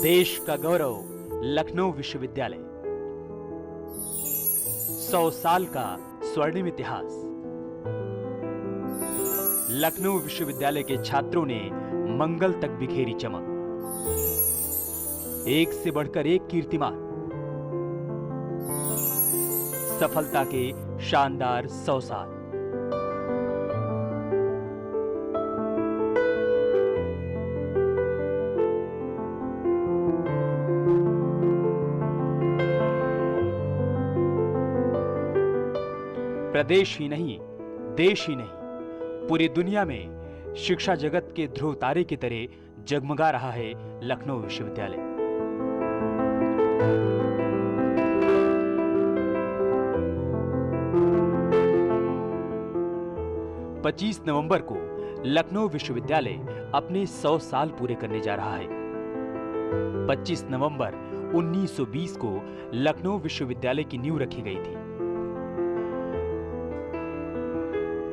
देश का गौरव लखनऊ विश्वविद्यालय, 100 साल का स्वर्णिम इतिहास। लखनऊ विश्वविद्यालय के छात्रों ने मंगल तक बिखेरी चमक, एक से बढ़कर एक कीर्तिमान। सफलता के शानदार 100 साल। प्रदेश ही नहीं, देश ही नहीं, पूरी दुनिया में शिक्षा जगत के ध्रुव तारे की तरह जगमगा रहा है लखनऊ विश्वविद्यालय। पच्चीस नवंबर को लखनऊ विश्वविद्यालय अपने 100 साल पूरे करने जा रहा है। 25 नवंबर 1920 को लखनऊ विश्वविद्यालय की नींव रखी गई थी।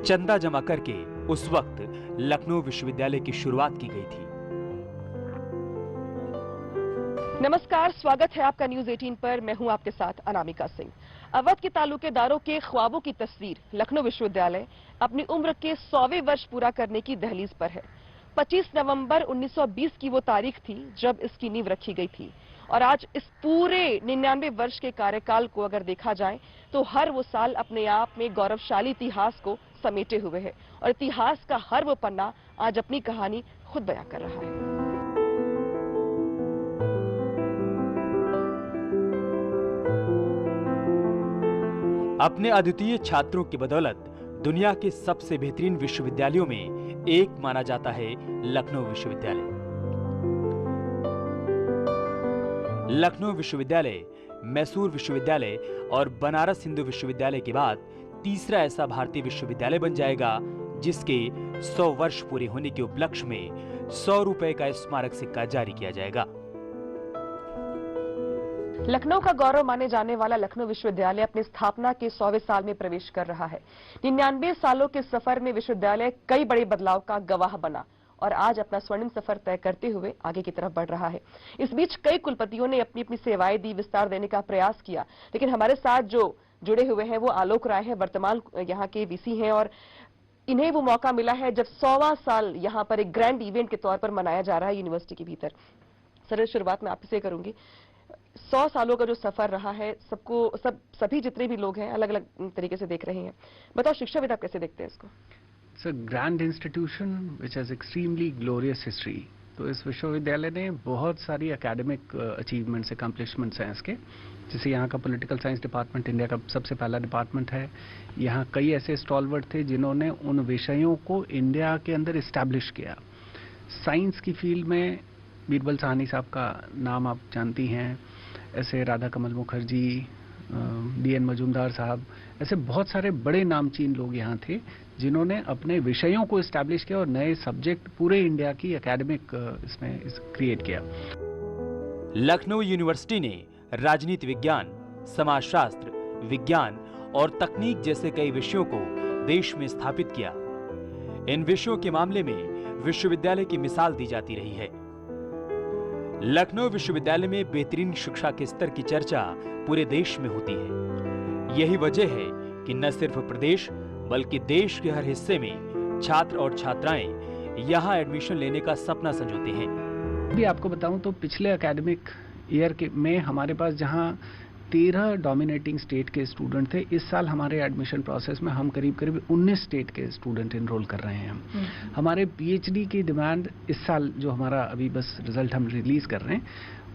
चंदा जमा करके उस वक्त लखनऊ विश्वविद्यालय की शुरुआत की गई थी। नमस्कार, स्वागत है आपका न्यूज 18 पर। मैं हूं आपके साथ अनामिका सिंह। अवध के तालुकेदारों के ख्वाबों की तस्वीर लखनऊ विश्वविद्यालय अपनी उम्र के 100वें वर्ष पूरा करने की दहलीज पर है। 25 नवंबर 1920 की वो तारीख थी जब इसकी नींव रखी गई थी, और आज इस पूरे 99 वर्ष के कार्यकाल को अगर देखा जाए तो हर वो साल अपने आप में गौरवशाली इतिहास को समेटे हुए है, और इतिहास का हर वो पन्ना आज अपनी कहानी खुद बयां कर रहा है। अपने अद्वितीय छात्रों की बदौलत दुनिया के सबसे बेहतरीन विश्वविद्यालयों में एक माना जाता है लखनऊ विश्वविद्यालय। लखनऊ विश्वविद्यालय, मैसूर विश्वविद्यालय और बनारस हिंदू विश्वविद्यालय के बाद तीसरा ऐसा भारतीय विश्वविद्यालय बन जाएगा जिसके 100 वर्ष पूरे होने के उपलक्ष्य में 100 रुपए का स्मारक सिक्का जारी किया जाएगा। लखनऊ का गौरव माने जाने वाला लखनऊ विश्वविद्यालय अपनी स्थापना के 100वें साल में प्रवेश कर रहा है। 99 सालों के सफर में विश्वविद्यालय कई बड़े बदलाव का गवाह बना और आज अपना स्वर्णिम सफर तय करते हुए आगे की तरफ बढ़ रहा है। इस बीच कई कुलपतियों ने अपनी अपनी सेवाएं दी, विस्तार देने का प्रयास किया, लेकिन हमारे साथ जो जुड़े हुए हैं वो आलोक राय है, वर्तमान यहाँ के वीसी हैं, और इन्हें वो मौका मिला है जब 100वां साल यहाँ पर एक ग्रैंड इवेंट के तौर पर मनाया जा रहा है यूनिवर्सिटी के भीतर। सर, शुरुआत में आपसे करूंगी, 100 सालों का जो सफर रहा है, सभी जितने भी लोग हैं अलग अलग तरीके से देख रहे हैं। बताओ, शिक्षाविद आप कैसे देखते हैं इसको? It's a grand institution which has extremely glorious history. तो इस विश्वविद्यालय ने बहुत सारी एकेडमिक अचीवमेंट्स, अकम्पलिशमेंट्स हैं इसके। जैसे यहाँ का पॉलिटिकल साइंस डिपार्टमेंट इंडिया का सबसे पहला डिपार्टमेंट है। यहाँ कई ऐसे स्टॉलवर्ड थे जिन्होंने उन विषयों को इंडिया के अंदर इस्टेब्लिश किया। साइंस की फील्ड में बीरबल साहनी साहब का नाम आप जानती हैं, ऐसे राधा कमल मुखर्जी, DN मजूमदार साहब, ऐसे बहुत सारे बड़े नामचीन लोग यहाँ थे जिन्होंने अपने विषयों को इस्टेब्लिश किया और नए सब्जेक्ट पूरे इंडिया की एकेडमिक इसमें क्रिएट किया। लखनऊ यूनिवर्सिटी ने राजनीति विज्ञान, समाजशास्त्र, विज्ञान और तकनीक जैसे कई विषयों को देश में स्थापित किया। इन विषयों के मामले में विश्वविद्यालय की मिसाल दी जाती रही है। लखनऊ विश्वविद्यालय में बेहतरीन शिक्षा के स्तर की चर्चा पूरे देश में होती है। यही वजह है कि न सिर्फ प्रदेश बल्कि देश के हर हिस्से में छात्र और छात्राएं यहां एडमिशन लेने का सपना संजोते हैं। भी आपको बताऊं तो पिछले एकेडमिक ईयर में हमारे पास जहां 13 डोमिनेटिंग स्टेट के स्टूडेंट थे, इस साल हमारे एडमिशन प्रोसेस में हम करीब 19 स्टेट के स्टूडेंट इनरोल कर रहे हैं। हमारे PhD की डिमांड इस साल जो हमारा अभी बस रिजल्ट हम रिलीज कर रहे हैं,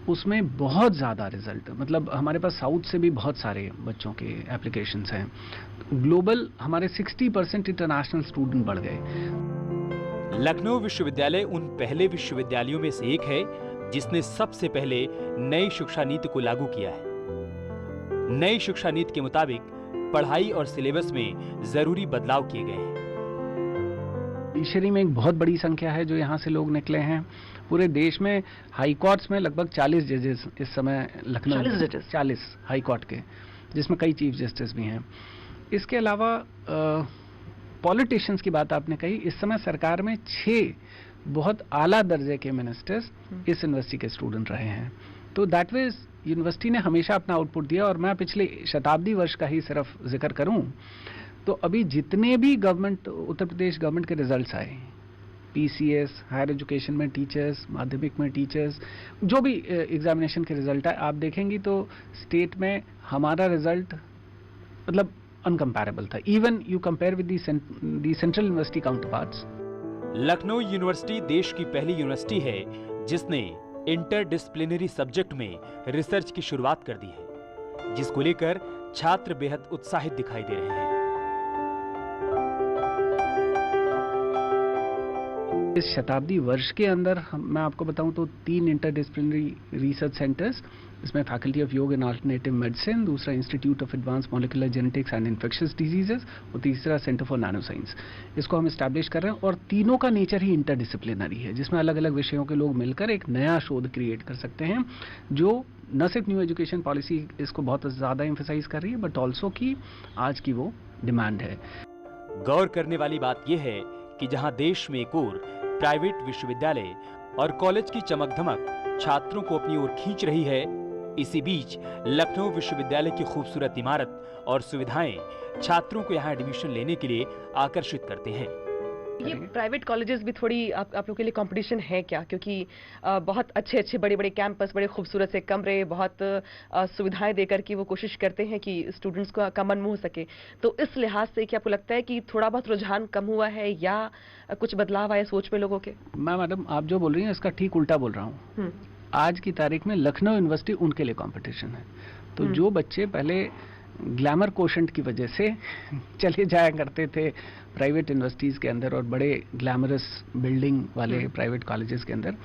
उसमें बहुत ज़्यादा रिजल्ट, मतलब हमारे पास साउथ से भी बहुत सारे बच्चों के एप्लीकेशंस हैं। ग्लोबल हमारे 60% इंटरनेशनल स्टूडेंट बढ़ गए। लखनऊ विश्वविद्यालय उन पहले विश्वविद्यालयों में से एक है जिसने सबसे पहले नई शिक्षा नीति को लागू किया है। नई शिक्षा नीति के मुताबिक पढ़ाई और सिलेबस में जरूरी बदलाव किए गए हैं। जुडिशरी में एक बहुत बड़ी संख्या है जो यहाँ से लोग निकले हैं। पूरे देश में हाई कोर्ट्स में लगभग 40 जजेस इस समय लखनऊ, 40 हाई कोर्ट के, जिसमें कई चीफ जस्टिस भी हैं। इसके अलावा पॉलिटिशियंस की बात आपने कही, इस समय सरकार में 6 बहुत आला दर्जे के मिनिस्टर्स इस यूनिवर्सिटी के स्टूडेंट रहे हैं। तो दैट वे यूनिवर्सिटी ने हमेशा अपना आउटपुट दिया। और मैं पिछले शताब्दी वर्ष का ही सिर्फ जिक्र करूं तो अभी जितने भी गवर्नमेंट, उत्तर प्रदेश गवर्नमेंट के रिजल्ट्स आए, पीसीएस, हायर एजुकेशन में टीचर्स, माध्यमिक में टीचर्स, जो भी एग्जामिनेशन के रिजल्ट है आप देखेंगी तो स्टेट में हमारा रिजल्ट मतलब अनकंपैरेबल था। Even you compare with the central university counterparts. Lucknow university देश की पहली यूनिवर्सिटी है जिसने इंटरडिसिप्लिनरी सब्जेक्ट में रिसर्च की शुरुआत कर दी है, जिसको लेकर छात्र बेहद उत्साहित दिखाई दे रहे हैं। इस शताब्दी वर्ष के अंदर मैं आपको बताऊं तो 3 इंटरडिसिप्लिनरी रिसर्च सेंटर्स, इसमें फैकल्टी ऑफ योग एंड अल्टरनेटिव मेडिसिन, दूसरा institute of advance molecular genetics and infectious diseases और तीसरा सेंटर फॉर नैनो साइंस, इसको हम एस्टैब्लिश कर रहे हैं। और तीनों का नेचर ही इंटरडिसिप्लिनरी है, जिसमें अलग अलग विषयों के लोग मिलकर एक नया शोध क्रिएट कर सकते हैं, जो न सिर्फ न्यू एजुकेशन पॉलिसी इसको बहुत ज़्यादा एम्फेसाइज कर रही है बट ऑल्सो कि आज की वो डिमांड है। गौर करने वाली बात यह है कि जहां देश में एक और प्राइवेट विश्वविद्यालय और कॉलेज की चमक धमक छात्रों को अपनी ओर खींच रही है, इसी बीच लखनऊ विश्वविद्यालय की खूबसूरत इमारत और सुविधाएं छात्रों को यहां एडमिशन लेने के लिए आकर्षित करते हैं। ये प्राइवेट कॉलेजेस भी थोड़ी आप लोगों के लिए कंपटीशन है क्या? क्योंकि बहुत अच्छे बड़े बड़े कैंपस, बड़े खूबसूरत से कमरे, बहुत सुविधाएं देकर कि वो कोशिश करते हैं कि स्टूडेंट्स का मन मोह सके। तो इस लिहाज से क्या आपको लगता है कि थोड़ा बहुत रुझान कम हुआ है या कुछ बदलाव आया सोच में लोगों के? मैडम आप जो बोल रही हैं इसका ठीक उल्टा बोल रहा हूँ। आज की तारीख में लखनऊ यूनिवर्सिटी उनके लिए कंपटीशन है। तो जो बच्चे पहले ग्लैमर कोशेंट की वजह से चले जाया करते थे प्राइवेट यूनिवर्सिटीज के अंदर और बड़े ग्लैमरस बिल्डिंग वाले प्राइवेट कॉलेजेस के अंदर,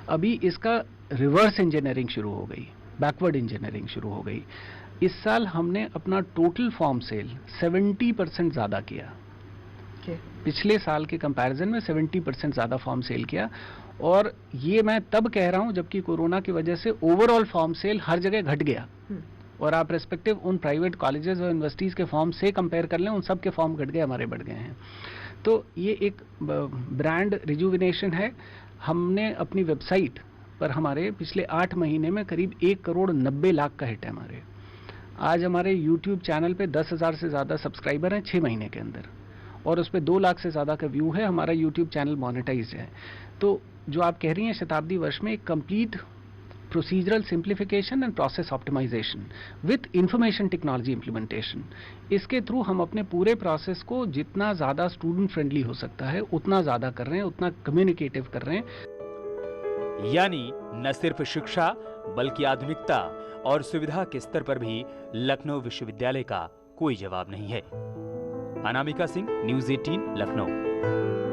अभी इसका रिवर्स इंजीनियरिंग शुरू हो गई, बैकवर्ड इंजीनियरिंग शुरू हो गई। इस साल हमने अपना टोटल फॉर्म सेल 70% ज़्यादा किया। पिछले साल के कंपैरिजन में 70% ज़्यादा फॉर्म सेल किया। और ये मैं तब कह रहा हूँ जबकि कोरोना की वजह से ओवरऑल फॉर्म सेल हर जगह घट गया। और आप रेस्पेक्टिव उन प्राइवेट कॉलेजेस और यूनिवर्सिटीज़ के फॉर्म से कंपेयर कर लें, उन सब के फॉर्म घट गए, हमारे बढ़ गए हैं। तो ये एक ब्रांड रिजुविनेशन है। हमने अपनी वेबसाइट पर हमारे पिछले 8 महीने में करीब 1,90,00,000 का हिट है हमारे। आज हमारे यूट्यूब चैनल पे 10,000 से ज़्यादा सब्सक्राइबर हैं 6 महीने के अंदर, और उस पर 2 लाख से ज़्यादा का व्यू है। हमारा यूट्यूब चैनल मोनेटाइज है। तो जो आप कह रही हैं शताब्दी वर्ष में एक complete procedural simplification and process optimization with information technology implementation, इसके थ्रू हम अपने पूरे प्रोसेस को जितना ज़्यादा स्टूडेंट फ्रेंडली हो सकता है उतना ज़्यादा कर रहे हैं, उतना कम्युनिकेटिव कर रहे हैं। यानी न सिर्फ शिक्षा बल्कि आधुनिकता और सुविधा के स्तर पर भी लखनऊ विश्वविद्यालय का कोई जवाब नहीं है। अनामिका सिंह, न्यूज़ 18, लखनऊ।